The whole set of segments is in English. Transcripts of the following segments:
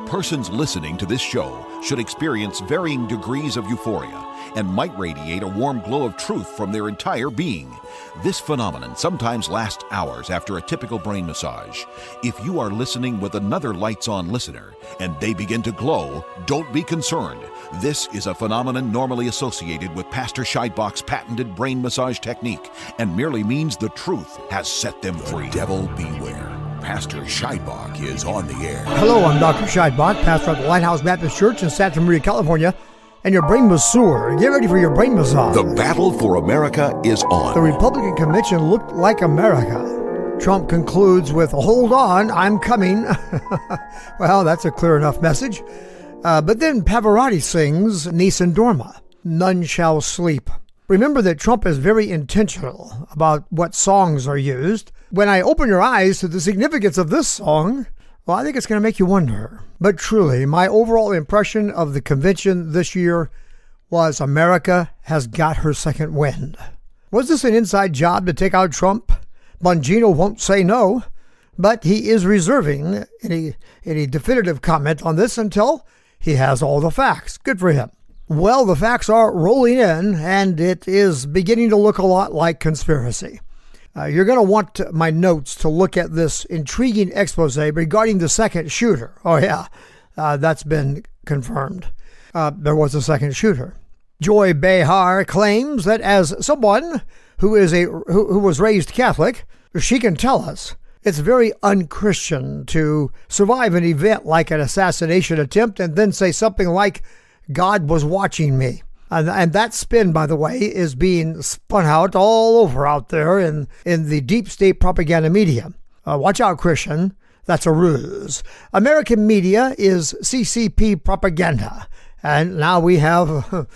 Persons listening to this show should experience varying degrees of euphoria and might radiate a warm glow of truth from their entire being. This phenomenon sometimes lasts hours after a typical brain massage. If you are listening with another lights-on listener and they begin to glow, don't be concerned. This is a phenomenon normally associated with Pastor Scheidbach's patented brain massage technique and merely means the truth has set them free. Devil beware. Pastor Scheidbach is on the air. Hello, I'm Dr. Scheidbach, pastor at the Lighthouse Baptist Church in Santa Maria, California, and your brain masseur. Get ready for your brain massage. The battle for America is on. The Republican convention looked like America. Trump concludes with, "Hold on, I'm coming." Well, that's a clear enough message. But then Pavarotti sings Nessun Dorma, None Shall Sleep. Remember that Trump is very intentional about what songs are used. When I open your eyes to the significance of this song, well, I think it's going to make you wonder. But truly, my overall impression of the convention this year was America has got her second wind. Was this an inside job to take out Trump? Bongino won't say no, but he is reserving any definitive comment on this until he has all the facts. Good for him. Well, the facts are rolling in, and it is beginning to look a lot like conspiracy. You're going to want my notes to look at this intriguing expose regarding the second shooter. Oh, yeah, that's been confirmed. There was a second shooter. Joy Behar claims that as someone who was raised Catholic, she can tell us it's very unchristian to survive an event like an assassination attempt and then say something like, "God was watching me." And that spin, by the way, is being spun out all over out there in the deep state propaganda media. Watch out, Christian. That's a ruse. American media is CCP propaganda. And now we have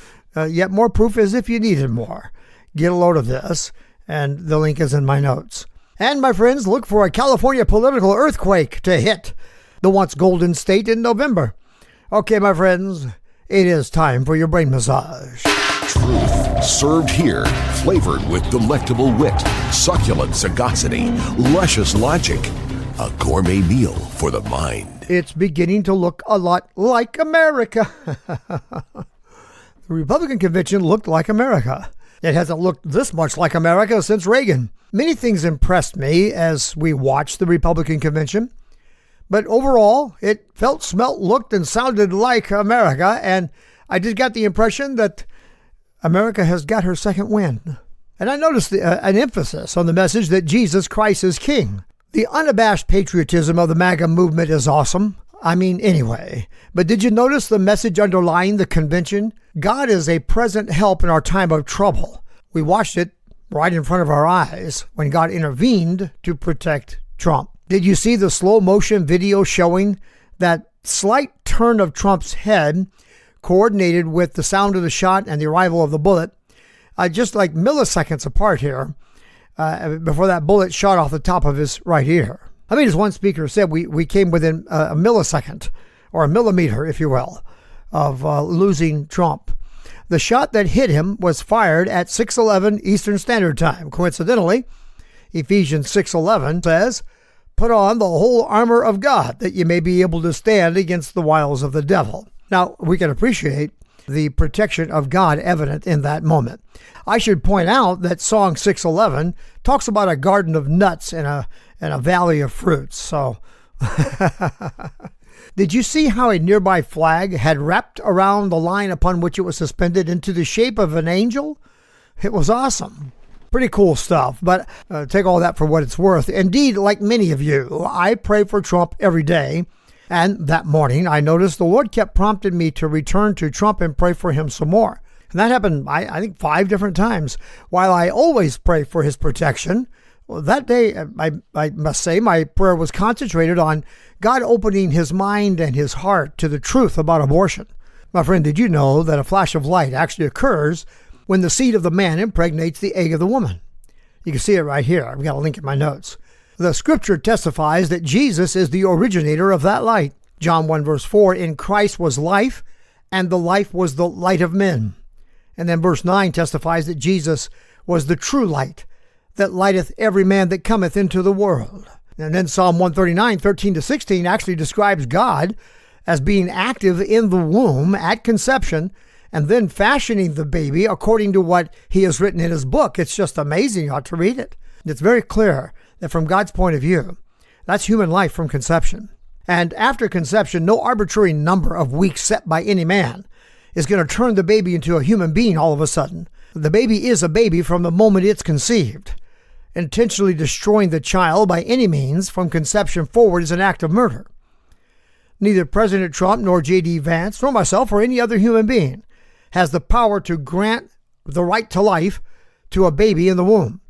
yet more proof as if you needed more. Get a load of this, and the link is in my notes. And my friends, look for a California political earthquake to hit the once golden state in November. Okay, my friends, it is time for your brain massage. Truth served here, flavored with delectable wit, succulent sagacity, luscious logic. A gourmet meal for the mind. It's beginning to look a lot like America. The Republican convention looked like America. It hasn't looked this much like America since Reagan. Many things impressed me as we watched the Republican convention. But overall, it felt, smelt, looked, and sounded like America, and I just got the impression that America has got her second wind. And I noticed an emphasis on the message that Jesus Christ is King. The unabashed patriotism of the MAGA movement is awesome. I mean, anyway. But did you notice the message underlying the convention? God is a present help in our time of trouble. We watched it right in front of our eyes when God intervened to protect Trump. Did you see the slow motion video showing that slight turn of Trump's head coordinated with the sound of the shot and the arrival of the bullet, just like milliseconds apart here, before that bullet shot off the top of his right ear? I mean, as one speaker said, we came within a millisecond, or a millimeter, if you will, of losing Trump. The shot that hit him was fired at 6:11 Eastern Standard Time. Coincidentally, Ephesians 6:11 says, "Put on the whole armor of God, that you may be able to stand against the wiles of the devil." Now, we can appreciate the protection of God evident in that moment. I should point out that Song 6:11 talks about a garden of nuts and a valley of fruits. So, did you see how a nearby flag had wrapped around the line upon which it was suspended into the shape of an angel? It was awesome. Pretty cool stuff, but take all that for what it's worth. Indeed, like many of you, I pray for Trump every day. And that morning, I noticed the Lord kept prompting me to return to Trump and pray for him some more. And that happened, I think, 5 different times. While I always pray for his protection, well, that day, I must say, my prayer was concentrated on God opening his mind and his heart to the truth about abortion. My friend, did you know that a flash of light actually occurs when the seed of the man impregnates the egg of the woman? You can see it right here. I've got a link in my notes. The scripture testifies that Jesus is the originator of that light. John 1 verse 4, "In Christ was life, and the life was the light of men." And then verse 9 testifies that Jesus was the true light that lighteth every man that cometh into the world. And then Psalm 139, 13 to 16 actually describes God as being active in the womb at conception and then fashioning the baby according to what he has written in his book. It's just amazing. You ought to read it. It's very clear that from God's point of view, that's human life from conception. And after conception, no arbitrary number of weeks set by any man is going to turn the baby into a human being all of a sudden. The baby is a baby from the moment it's conceived. Intentionally destroying the child by any means from conception forward is an act of murder. Neither President Trump nor J.D. Vance nor myself or any other human being has the power to grant the right to life to a baby in the womb,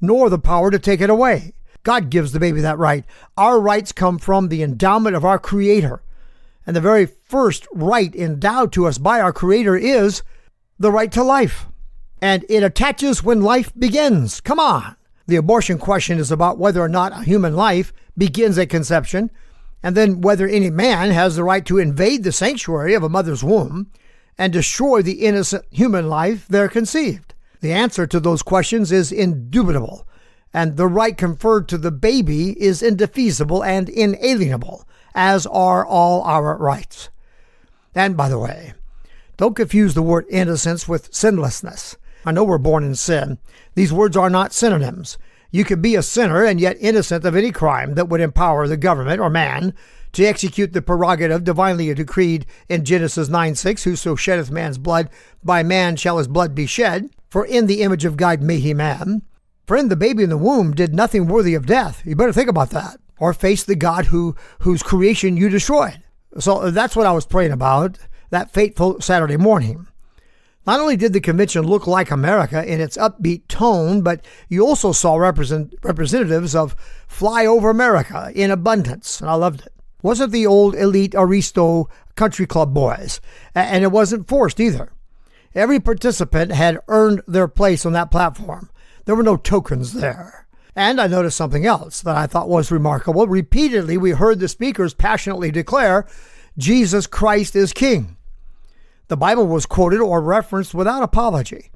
nor the power to take it away. God gives the baby that right. Our rights come from the endowment of our Creator. And the very first right endowed to us by our Creator is the right to life. And it attaches when life begins. Come on. The abortion question is about whether or not a human life begins at conception, and then whether any man has the right to invade the sanctuary of a mother's womb and destroy the innocent human life there conceived. The answer to those questions is indubitable, and the right conferred to the baby is indefeasible and inalienable, as are all our rights. And by the way, don't confuse the word innocence with sinlessness. I know we're born in sin. These words are not synonyms. You could be a sinner and yet innocent of any crime that would empower the government or man to execute the prerogative divinely decreed in Genesis 9:6, whoso sheddeth man's blood, by man shall his blood be shed. For in the image of God made he man. Friend, the baby in the womb did nothing worthy of death. You better think about that, or face the God whose creation you destroyed. So that's what I was praying about that fateful Saturday morning. Not only did the convention look like America in its upbeat tone, but you also saw representatives of flyover America in abundance, and I loved it. It wasn't the old elite Aristo country club boys, and it wasn't forced either. Every participant had earned their place on that platform. There were no tokens there. And I noticed something else that I thought was remarkable. Repeatedly, we heard the speakers passionately declare, Jesus Christ is King. The Bible was quoted or referenced without apology.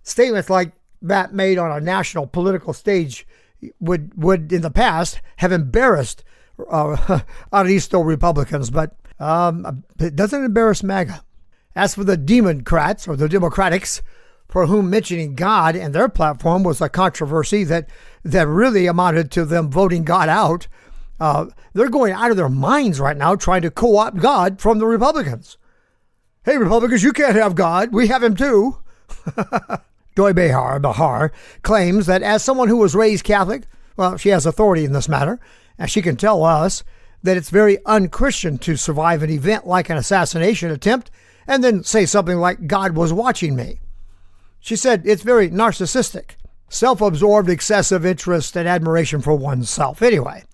Statements like that made on a national political stage would in the past have embarrassed Aristo Republicans, but it doesn't embarrass MAGA. As for the Democrats or the Democrats, for whom mentioning God and their platform was a controversy that really amounted to them voting God out, they're going out of their minds right now trying to co-opt God from the Republicans. Hey, Republicans, you can't have God. We have him too. Joy Behar claims that as someone who was raised Catholic, well, she has authority in this matter, and she can tell us that it's very unchristian to survive an event like an assassination attempt and then say something like, God was watching me. She said it's very narcissistic, self-absorbed, excessive interest and admiration for oneself. Anyway,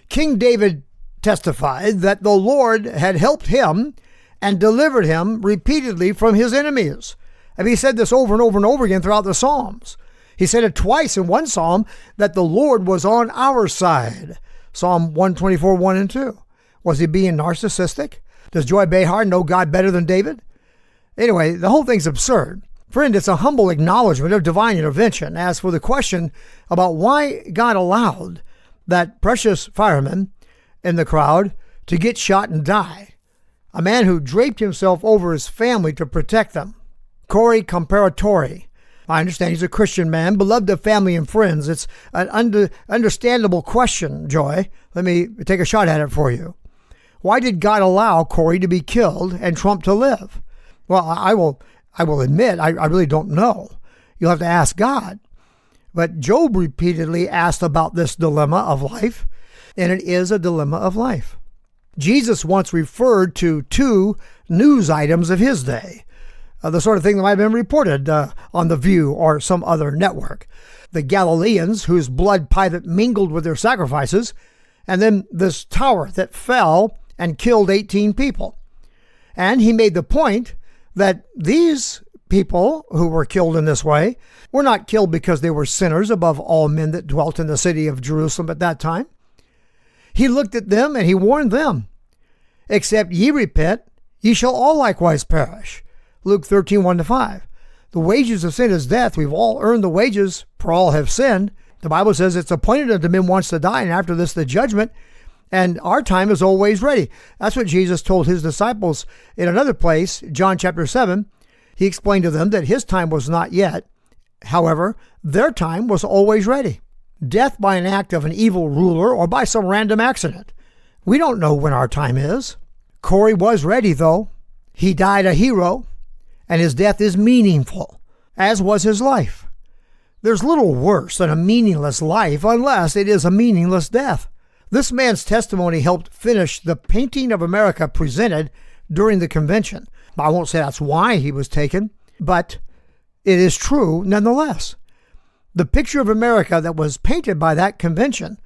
King David testified that the Lord had helped him and delivered him repeatedly from his enemies. And he said this over and over and over again throughout the Psalms. He said it twice in one Psalm that the Lord was on our side. Psalm 124, 1 and 2. Was he being narcissistic? Does Joy Behar know God better than David? Anyway, the whole thing's absurd. Friend, it's a humble acknowledgement of divine intervention. As for the question about why God allowed that precious fireman in the crowd to get shot and die, a man who draped himself over his family to protect them, Corey Comparatori. I understand he's a Christian man, beloved of family and friends. It's an understandable question, Joy. Let me take a shot at it for you. Why did God allow Corey to be killed and Trump to live? Well, I will admit, I really don't know. You'll have to ask God. But Job repeatedly asked about this dilemma of life, and it is a dilemma of life. Jesus once referred to two news items of his day, the sort of thing that might have been reported on The View or some other network. The Galileans, whose blood Pilate mingled with their sacrifices, and then this tower that fell and killed 18 people. And he made the point that these people who were killed in this way were not killed because they were sinners above all men that dwelt in the city of Jerusalem at that time. He looked at them and he warned them, except ye repent, ye shall all likewise perish. Luke 13, 1-5. The wages of sin is death. We've all earned the wages, for all have sinned. The Bible says it's appointed unto men once to die, and after this the judgment. And our time is always ready. That's what Jesus told his disciples in another place, John chapter 7. He explained to them that his time was not yet. However, their time was always ready. Death by an act of an evil ruler or by some random accident. We don't know when our time is. Corey was ready, though. He died a hero, and his death is meaningful, as was his life. There's little worse than a meaningless life unless it is a meaningless death. This man's testimony helped finish the painting of America presented during the convention. I won't say that's why he was taken, but it is true nonetheless. The picture of America that was painted by that convention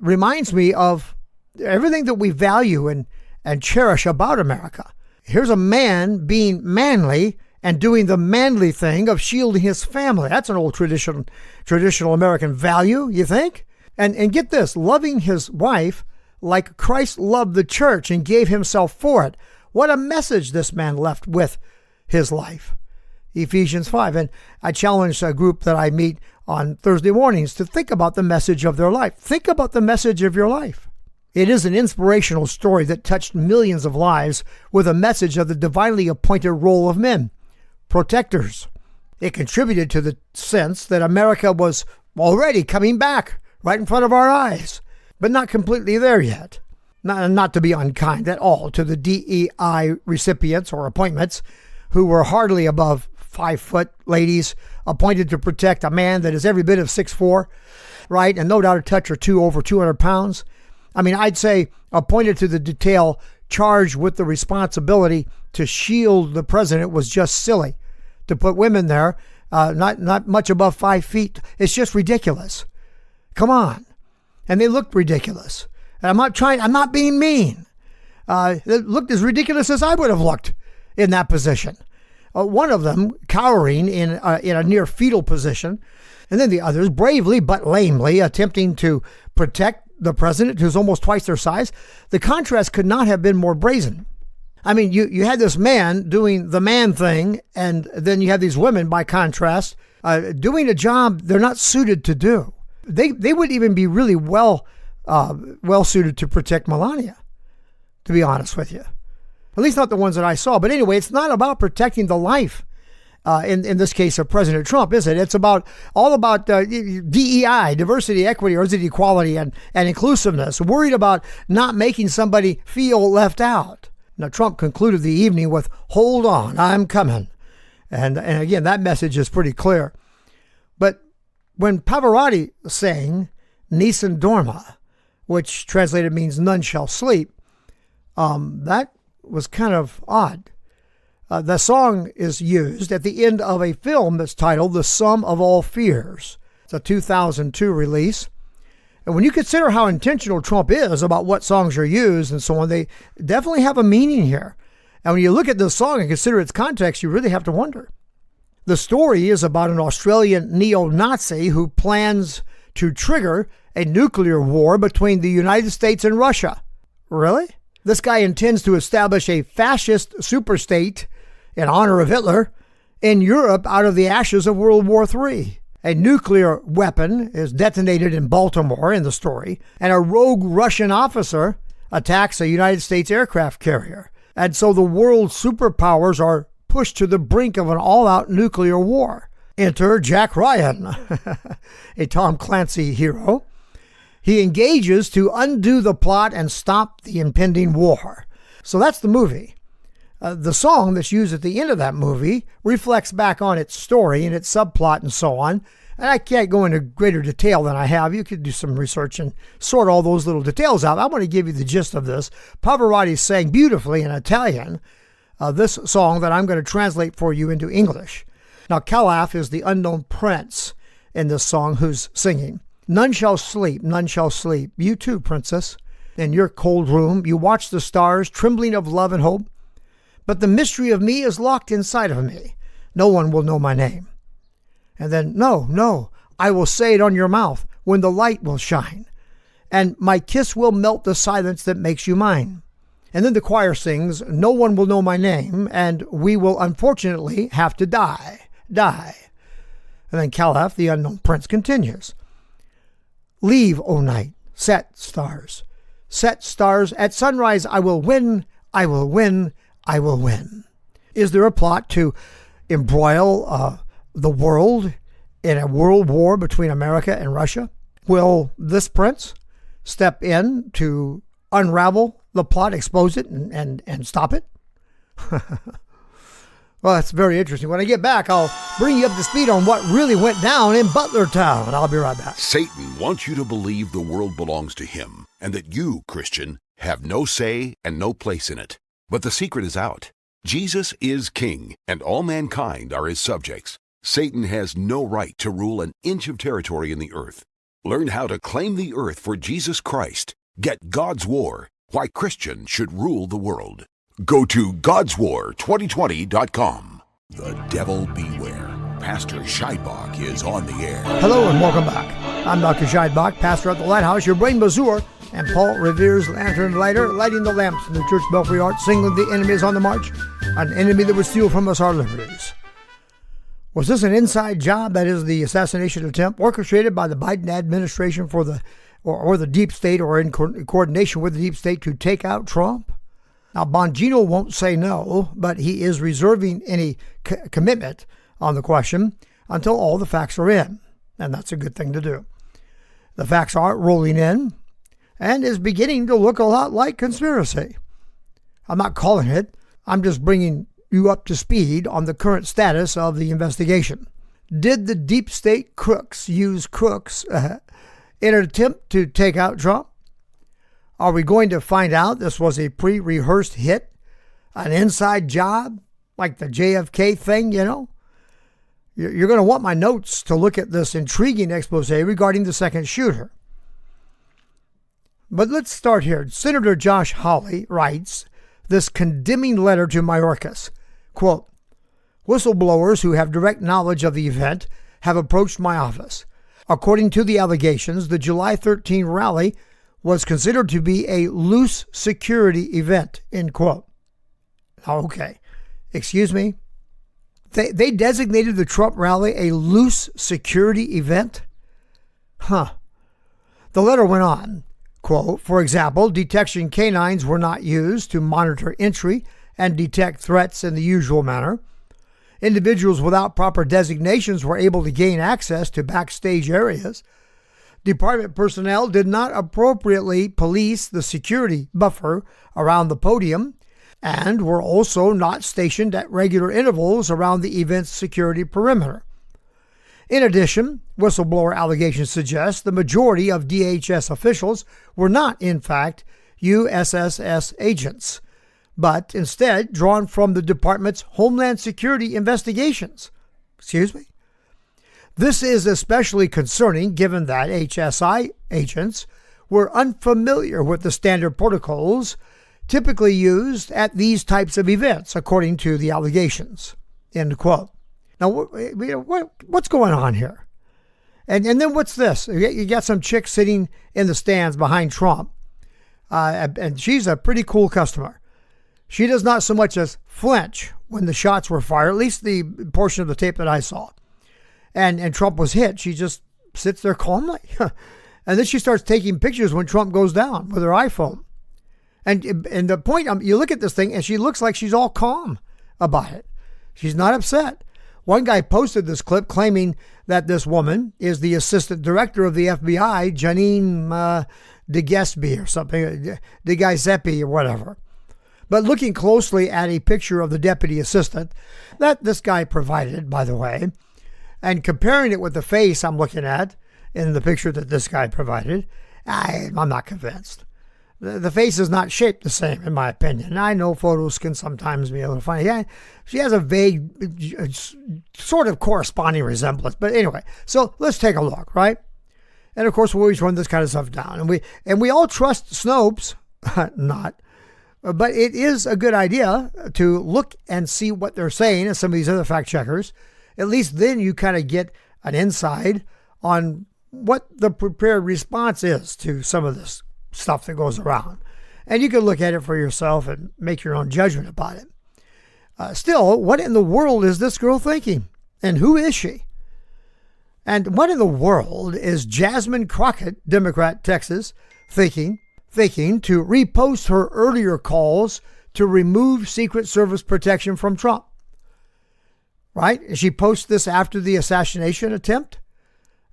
reminds me of everything that we value and cherish about America. Here's a man being manly and doing the manly thing of shielding his family. That's an old traditional American value, you think? And get this, loving his wife like Christ loved the church and gave himself for it. What a message this man left with his life. Ephesians 5. And I challenge a group that I meet on Thursday mornings to think about the message of their life. Think about the message of your life. It is an inspirational story that touched millions of lives with a message of the divinely appointed role of men, protectors. It contributed to the sense that America was already coming back right in front of our eyes, but not completely there yet. Not to be unkind at all to the DEI recipients or appointments who were hardly above 5 foot ladies appointed to protect a man that is every bit of 6'4", right? And no doubt a touch or two over 200 pounds. I mean, I'd say appointed to the detail charged with the responsibility to shield the president was just silly. To put women there, not much above 5 feet, it's just ridiculous. Come on. And they looked ridiculous. And I'm not being mean. They looked as ridiculous as I would have looked in that position. One of them cowering in a near fetal position, and then the others bravely but lamely attempting to protect the president, who's almost twice their size. The contrast could not have been more brazen. I mean, you had this man doing the man thing, and then you have these women, by contrast, doing a job they're not suited to do. They wouldn't even be really well suited to protect Melania, to be honest with you. At least not the ones that I saw. But anyway, it's not about protecting the life, in this case of President Trump, is it? It's all about DEI, diversity, equity, or is it equality and inclusiveness, worried about not making somebody feel left out. Now, Trump concluded the evening with, "Hold on, I'm coming." And again, that message is pretty clear. But when Pavarotti sang Nessun Dorma, which translated means none shall sleep, that was kind of odd. The song is used at the end of a film that's titled The Sum of All Fears. It's a 2002 release. And when you consider how intentional Trump is about what songs are used and so on, they definitely have a meaning here. And when you look at this song and consider its context, you really have to wonder. The story is about an Australian neo-Nazi who plans to trigger a nuclear war between the United States and Russia. Really? This guy intends to establish a fascist superstate in honor of Hitler in Europe out of the ashes of World War III. A nuclear weapon is detonated in Baltimore in the story, and a rogue Russian officer attacks a United States aircraft carrier. And so the world superpowers are pushed to the brink of an all-out nuclear war. Enter Jack Ryan, a Tom Clancy hero. He engages to undo the plot and stop the impending war. So that's the movie. The song that's used at the end of that movie reflects back on its story and its subplot and so on. And I can't go into greater detail than I have. You could do some research and sort all those little details out. I want to give you the gist of this. Pavarotti sang beautifully in Italian this song that I'm going to translate for you into English. Now, Calaf is the unknown prince in this song who's singing. None shall sleep, none shall sleep. You too, princess. In your cold room, you watch the stars, trembling of love and hope. But the mystery of me is locked inside of me. No one will know my name. And then, no, I will say it on your mouth when the light will shine. And my kiss will melt the silence that makes you mine. And then the choir sings, no one will know my name, and we will unfortunately have to die. And then Calaf, the unknown prince, continues. Leave, O night, Set stars. Set stars. At sunrise, I will win. I will win. I will win. Is there a plot to embroil the world in a world war between America and Russia? Will this prince step in to unravel the plot, expose it, and stop it? Well, that's very interesting. When I get back, I'll bring you up to speed on what really went down in Butlertown. I'll be right back. Satan wants you to believe the world belongs to him and that you, Christian, have no say and no place in it. But the secret is out. Jesus is king, and all mankind are his subjects. Satan has no right to rule an inch of territory in the earth. Learn how to claim the earth for Jesus Christ. Get God's War, why Christians should rule the world. Go to godswar2020.com. The devil beware. Pastor Scheidbach is on the air. Hello and welcome back. I'm Dr. Scheidbach, pastor at the Lighthouse, your brain bazoor, and Paul Revere's lantern lighter, lighting the lamps in the church belfry art, singling the enemies on the march, an enemy that would steal from us our liberties. Was this an inside job, that is the assassination attempt, orchestrated by the Biden administration for the deep state, or in coordination with the deep state, to take out Trump? Now, Bongino won't say no, but he is reserving any commitment on the question until all the facts are in, and that's a good thing to do. The facts are rolling in and is beginning to look a lot like conspiracy. I'm not calling it. I'm just bringing you up to speed on the current status of the investigation. Did the deep state crooks use crooks in an attempt to take out Trump? Are we going to find out this was a pre-rehearsed hit? An inside job? Like the JFK thing, you know? You're going to want my notes to look at this intriguing expose regarding the second shooter. But let's start here. Senator Josh Hawley writes this condemning letter to Mayorkas. Quote, whistleblowers who have direct knowledge of the event have approached my office. According to the allegations, the July 13 rally was considered to be a loose security event, end quote. Okay, excuse me. They designated the Trump rally a loose security event? Huh. The letter went on, quote, for example, detection canines were not used to monitor entry and detect threats in the usual manner. Individuals without proper designations were able to gain access to backstage areas. Department personnel did not appropriately police the security buffer around the podium and were also not stationed at regular intervals around the event's security perimeter. In addition, whistleblower allegations suggest the majority of DHS officials were not, in fact, USSS agents, but instead drawn from the department's Homeland Security investigations. Excuse me? This is especially concerning given that HSI agents were unfamiliar with the standard protocols typically used at these types of events, according to the allegations. End quote. Now, what's going on here? And then what's this? You got some chick sitting in the stands behind Trump, and she's a pretty cool customer. She does not so much as flinch when the shots were fired, at least the portion of the tape that I saw. And Trump was hit. She just sits there calmly. And then she starts taking pictures when Trump goes down with her iPhone. And the point, you look at this thing and she looks like she's all calm about it. She's not upset. One guy posted this clip claiming that this woman is the assistant director of the FBI, Janine DeGillespie or something, DeGillespie or whatever. But looking closely at a picture of the deputy assistant that this guy provided, by the way, and comparing it with the face I'm looking at in the picture that this guy provided, I'm not convinced. The face is not shaped the same, in my opinion. I know photos can sometimes be a little funny. Yeah, she has a vague, sort of corresponding resemblance. But anyway, so let's take a look, right? And of course, we always run this kind of stuff down. And we all trust Snopes, not. But it is a good idea to look and see what they're saying and some of these other fact checkers. At least then you kind of get an insight on what the prepared response is to some of this stuff that goes around. And you can look at it for yourself and make your own judgment about it. Still, what in the world is this girl thinking? And who is she? And what in the world is Jasmine Crockett, Democrat, Texas, thinking to repost her earlier calls to remove Secret Service protection from Trump? Right? She posted this after the assassination attempt.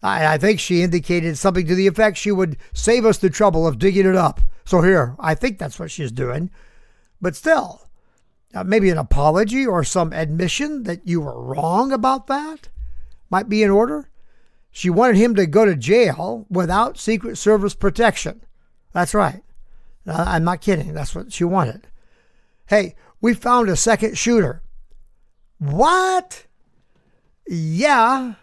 I think she indicated something to the effect she would save us the trouble of digging it up. So here, I think that's what she's doing. But still, maybe an apology or some admission that you were wrong about that might be in order. She wanted him to go to jail without Secret Service protection. That's right. I'm not kidding. That's what she wanted. Hey, we found a second shooter. What? Yeah.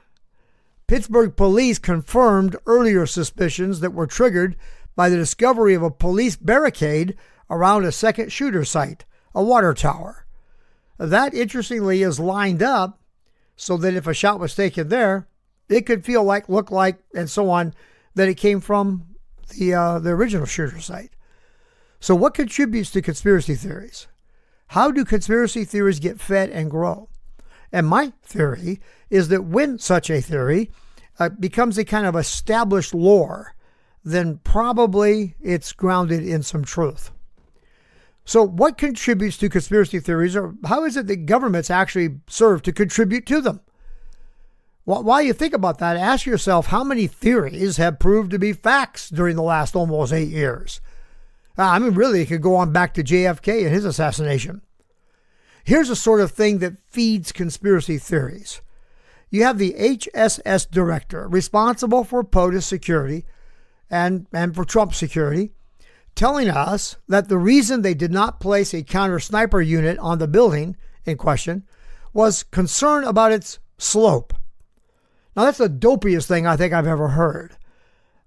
Pittsburgh police confirmed earlier suspicions that were triggered by the discovery of a police barricade around a second shooter site, a water tower. That, interestingly, is lined up so that if a shot was taken there, it could look like, and so on, that it came from the original shooter site. So what contributes to conspiracy theories? How do conspiracy theories get fed and grow? And my theory is that when such a theory becomes a kind of established lore, then probably it's grounded in some truth. So what contributes to conspiracy theories, or how is it that governments actually serve to contribute to them? While you think about that, ask yourself how many theories have proved to be facts during the last almost 8 years. Really, it could go on back to JFK and his assassination. Here's a sort of thing that feeds conspiracy theories. You have the HSS director responsible for POTUS security and for Trump security, telling us that the reason they did not place a counter sniper unit on the building in question was concern about its slope. Now, that's the dopiest thing I think I've ever heard.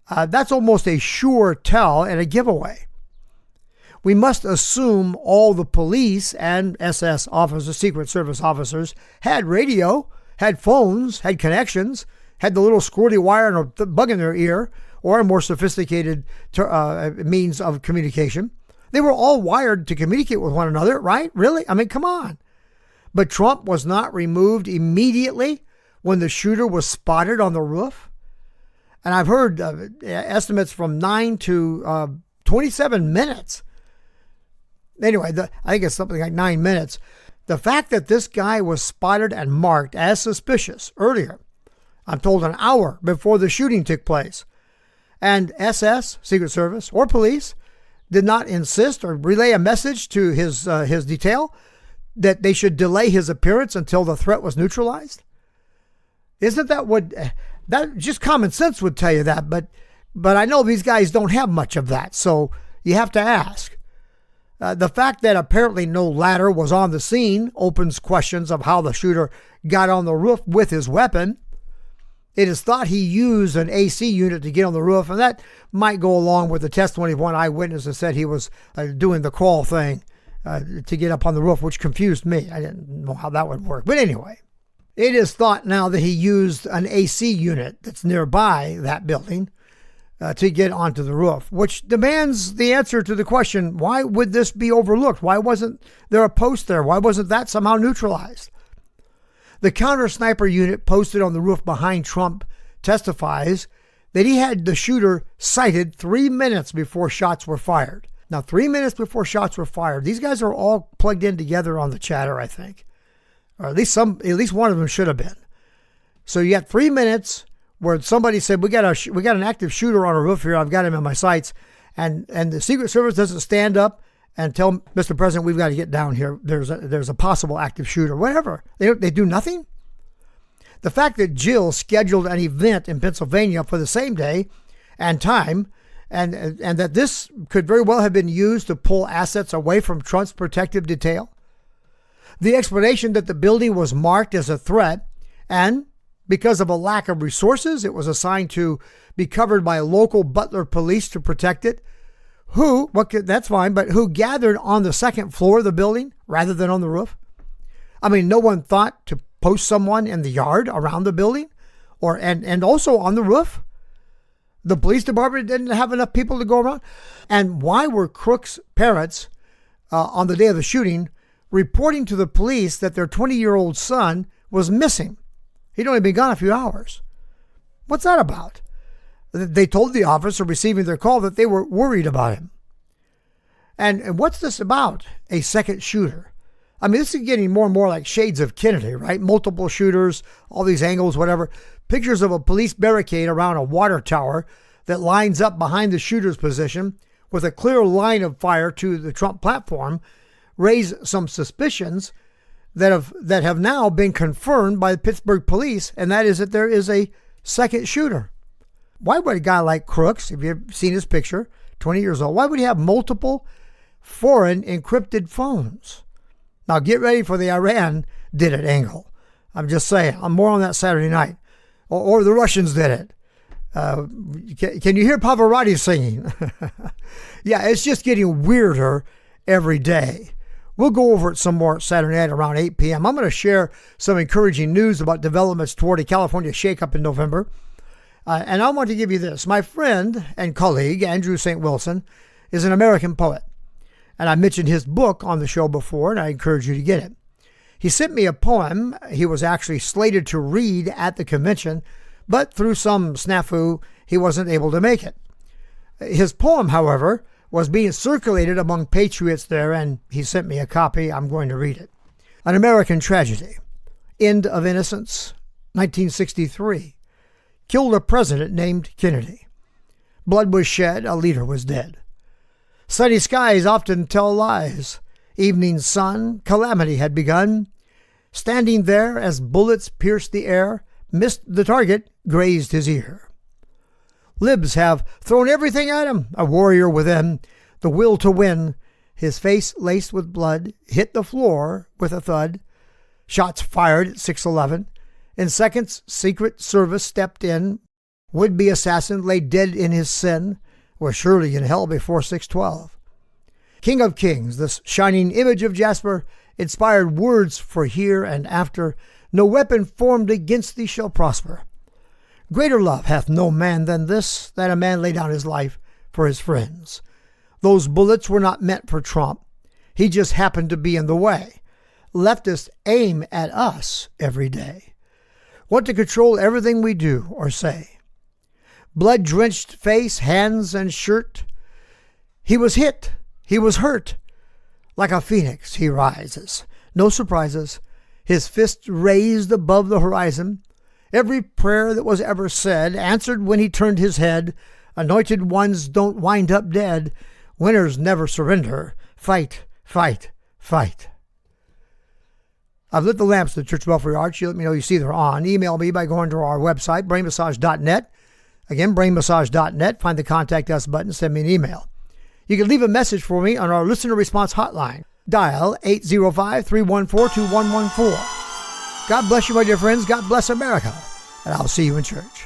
That's almost a sure tell and a giveaway. We must assume all the police and SS officers, Secret Service officers, had radio, had phones, had connections, had the little squirty wire and a bug in their ear, or a more sophisticated means of communication. They were all wired to communicate with one another, right? Really? Come on. But Trump was not removed immediately when the shooter was spotted on the roof. And I've heard estimates from 9 to 27 minutes. Anyway, I think it's something like 9 minutes. The fact that this guy was spotted and marked as suspicious earlier, I'm told an hour before the shooting took place, and SS, Secret Service, or police did not insist or relay a message to his detail that they should delay his appearance until the threat was neutralized? Isn't that just common sense would tell you that, but I know these guys don't have much of that, so you have to ask. The fact that apparently no ladder was on the scene opens questions of how the shooter got on the roof with his weapon. It is thought he used an AC unit to get on the roof, and that might go along with the testimony of one eyewitness that said he was doing the crawl thing to get up on the roof, which confused me. I didn't know how that would work. But anyway, it is thought now that he used an AC unit that's nearby that building to get onto the roof, which demands the answer to the question, why would this be overlooked? Why wasn't there a post there? Why wasn't that somehow neutralized? The counter sniper unit posted on the roof behind Trump testifies that he had the shooter sighted 3 minutes before shots were fired. Now, 3 minutes before shots were fired, these guys are all plugged in together on the chatter, I think. Or at least one of them should have been. So you got 3 minutes where somebody said, we got an active shooter on a roof here. I've got him in my sights. And the Secret Service doesn't stand up and tell Mr. President, we've got to get down here. There's a possible active shooter, whatever. They do nothing. The fact that Jill scheduled an event in Pennsylvania for the same day and time, and that this could very well have been used to pull assets away from Trump's protective detail. The explanation that the building was marked as a threat, and because of a lack of resources, it was assigned to be covered by local Butler police to protect it. That's fine, but who gathered on the second floor of the building rather than on the roof? No one thought to post someone in the yard around the building and also on the roof. The police department didn't have enough people to go around. And why were Crook's parents on the day of the shooting reporting to the police that their 20-year-old son was missing? He'd only been gone a few hours. What's that about? They told the officer receiving their call that they were worried about him. And what's this about? A second shooter. I mean, this is getting more and more like Shades of Kennedy, right? Multiple shooters, all these angles, whatever. Pictures of a police barricade around a water tower that lines up behind the shooter's position with a clear line of fire to the Trump platform raise some suspicions that have now been confirmed by the Pittsburgh police, and that is that there is a second shooter. Why would a guy like Crooks, if you've seen his picture, 20 years old, why would he have multiple foreign encrypted phones? Now get ready for the Iran did it angle. I'm just saying. I'm more on that Saturday night. Or the Russians did it. Can you hear Pavarotti singing? Yeah, it's just getting weirder every day. We'll go over it some more Saturday night around 8 p.m. I'm going to share some encouraging news about developments toward a California shakeup in November. And I want to give you this. My friend and colleague, Andrew St. Wilson, is an American poet. And I mentioned his book on the show before, and I encourage you to get it. He sent me a poem he was actually slated to read at the convention, but through some snafu, he wasn't able to make it. His poem, however, was being circulated among patriots there, and he sent me a copy. I'm going to read it. An American Tragedy. End of Innocence, 1963. Killed a president named Kennedy. Blood was shed, a leader was dead. Sunny skies often tell lies. Evening sun, calamity had begun. Standing there as bullets pierced the air, missed the target, grazed his ear. Libs have thrown everything at him, a warrior within, the will to win, his face laced with blood, hit the floor with a thud. Shots fired at 6:11. In seconds, Secret Service stepped in. Would-be assassin lay dead in his sin, was surely in hell before 6:12. King of Kings, this shining image of Jasper, inspired words for here and after. No weapon formed against thee shall prosper. Greater love hath no man than this, that a man lay down his life for his friends. Those bullets were not meant for Trump. He just happened to be in the way. Leftists aim at us every day. Want to control everything we do or say. Blood-drenched face, hands, and shirt. He was hit. He was hurt. Like a phoenix, he rises. No surprises. His fist raised above the horizon. Every prayer that was ever said answered when he turned his head. Anointed ones don't wind up dead. Winners never surrender. Fight, fight, fight. I've lit the lamps at the Church of Belfry Arch. You let me know you see they're on. Email me by going to our website, brainmassage.net. Again, brainmassage.net. Find the Contact Us button. Send me an email. You can leave a message for me on our listener response hotline. Dial 805-314-2114. God bless you, my dear friends. God bless America. And I'll see you in church.